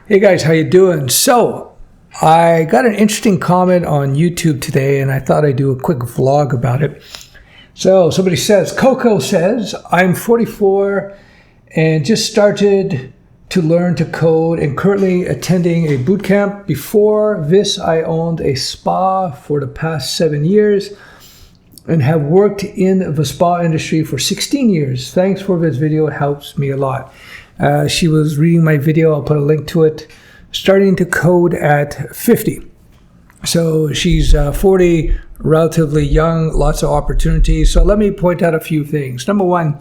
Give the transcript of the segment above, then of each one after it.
Hey guys, how you doing? So, I got an interesting comment on YouTube today and I thought I'd do a quick vlog about it. So, somebody says, Coco says, I'm 44 and just started to learn to code and currently attending a boot camp. Before this, I owned a spa for the past 7 years and have worked in the spa industry for 16 years. Thanks for this video, it helps me a lot. She was reading my video, I'll put a link to it, starting to code at 50. So she's 40, relatively young, lots of opportunities. So let me point out a few things. Number one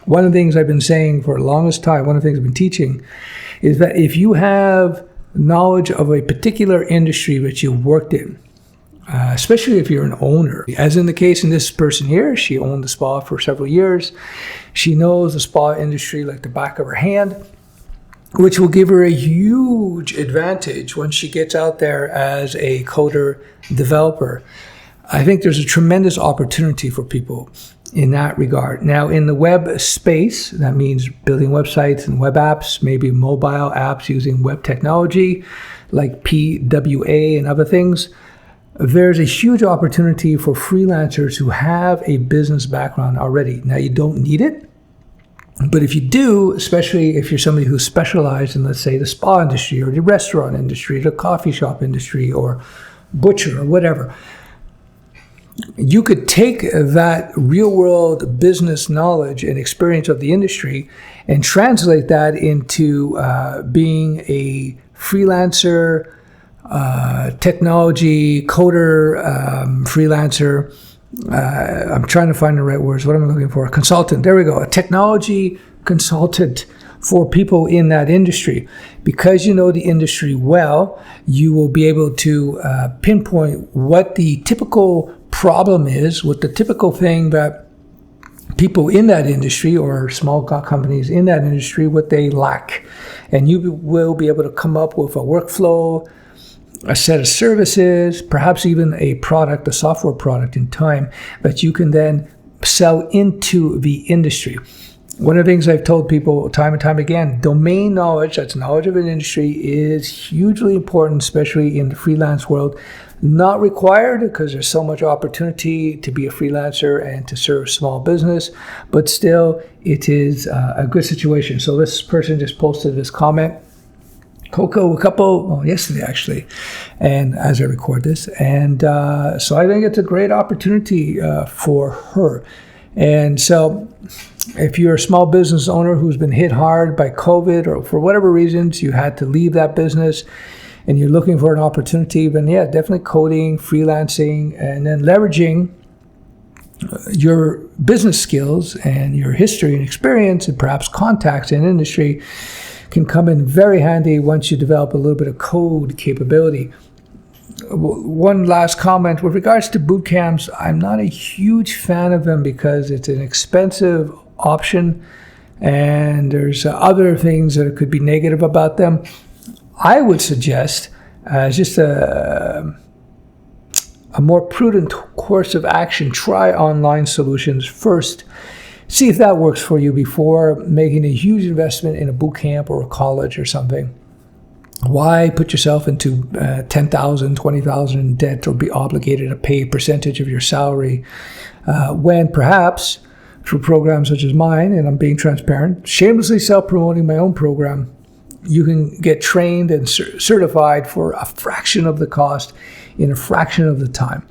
of the things I've been saying for the longest time, one of the things I've been teaching, is that if you have knowledge of a particular industry that you've worked in, especially if you're an owner, as in the case in this person here, she owned the spa for several years. She knows the spa industry like the back of her hand, which will give her a huge advantage when she gets out there as a coder developer. I think there's a tremendous opportunity for people in that regard. Now, in the web space, that means building websites and web apps, maybe mobile apps using web technology like PWA and other things. There's a huge opportunity for freelancers who have a business background already. Now, you don't need it, but if you do, especially if you're somebody who's specialized in, let's say, the spa industry or the restaurant industry, the coffee shop industry, or butcher or whatever, you could take that real-world business knowledge and experience of the industry and translate that into being a freelancer, technology, coder, freelancer. I'm trying to find the right words. What am I looking for? Consultant. There we go. A technology consultant for people in that industry. Because you know the industry well, you will be able to pinpoint what the typical problem is, what the typical thing that people in that industry or small companies in that industry, what they lack. And you will be able to come up with a workflow, a set of services, perhaps even a product, a software product in time that you can then sell into the industry. One of the things I've told people time and time again, domain knowledge, that's knowledge of an industry, is hugely important, especially in the freelance world. Not required because there's so much opportunity to be a freelancer and to serve small business, but still it is a good situation. So this person just posted this comment. Coco, yesterday actually, and as I record this, and so I think it's a great opportunity for her. And so if you're a small business owner who's been hit hard by COVID or for whatever reasons you had to leave that business and you're looking for an opportunity, then yeah, definitely coding, freelancing, and then leveraging your business skills and your history and experience and perhaps contacts in industry can come in very handy once you develop a little bit of code capability. One last comment with regards to boot camps. I'm not a huge fan of them because it's an expensive option and there's other things that could be negative about them. I would suggest just a more prudent course of action. Try online solutions first. See if that works for you before making a huge investment in a boot camp or a college or something. Why put yourself into $10,000, $20,000 in debt or be obligated to pay a percentage of your salary when perhaps through programs such as mine, and I'm being transparent, shamelessly self-promoting my own program, you can get trained and certified for a fraction of the cost in a fraction of the time.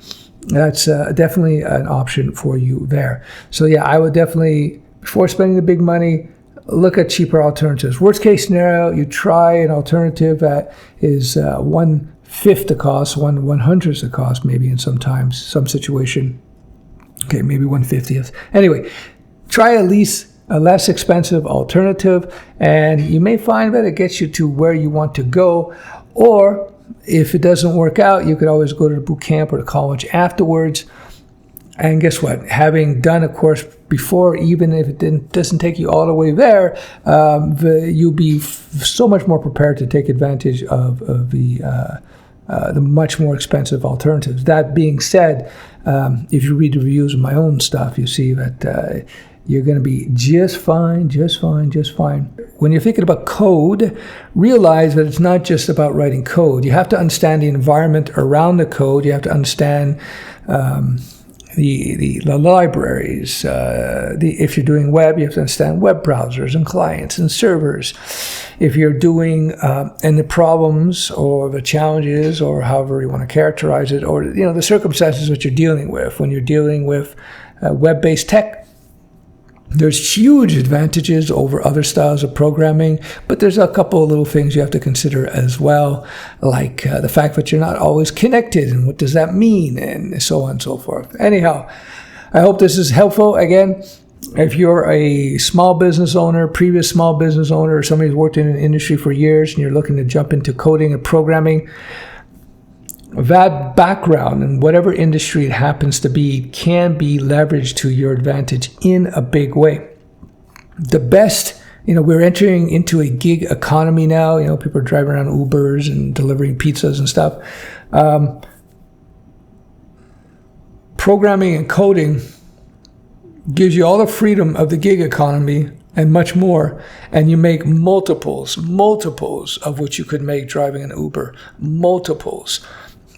That's definitely an option for you there. So yeah, I would definitely, before spending the big money, look at cheaper alternatives. Worst case scenario, you try an alternative that is 1/5 the cost, 1/100th the cost, maybe in some situation. Okay, maybe 1/50th. Anyway, try at least a less expensive alternative, and you may find that it gets you to where you want to go. Or if it doesn't work out, you could always go to the boot camp or the college afterwards. And guess what? Having done a course before, even if it doesn't take you all the way there, you'll be so much more prepared to take advantage of the much more expensive alternatives. That being said, if you read the reviews of my own stuff, you see that you're going to be just fine, just fine, just fine. When you're thinking about code, realize that it's not just about writing code. You have to understand the environment around the code. You have to understand the libraries. If you're doing web, you have to understand web browsers and clients and servers. If you're doing and the problems or the challenges, or however you want to characterize it, or the circumstances that you're dealing with when you're dealing with web-based tech, there's huge advantages over other styles of programming, but there's a couple of little things you have to consider as well, like the fact that you're not always connected, and what does that mean, and so on and so forth. Anyhow, I hope this is helpful. Again, if you're a small business owner, previous small business owner, or somebody who's worked in an industry for years and you're looking to jump into coding and programming, that background in whatever industry it happens to be can be leveraged to your advantage in a big way. The best, we're entering into a gig economy now. People are driving around Ubers and delivering pizzas and stuff. Programming and coding gives you all the freedom of the gig economy and much more, and you make multiples of what you could make driving an Uber, multiples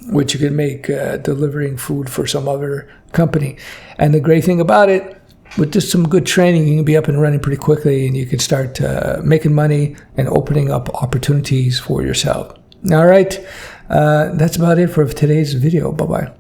which you can make delivering food for some other company. And the great thing about it, with just some good training, you can be up and running pretty quickly, and you can start making money and opening up opportunities for yourself. All right, that's about it for today's video. Bye-bye.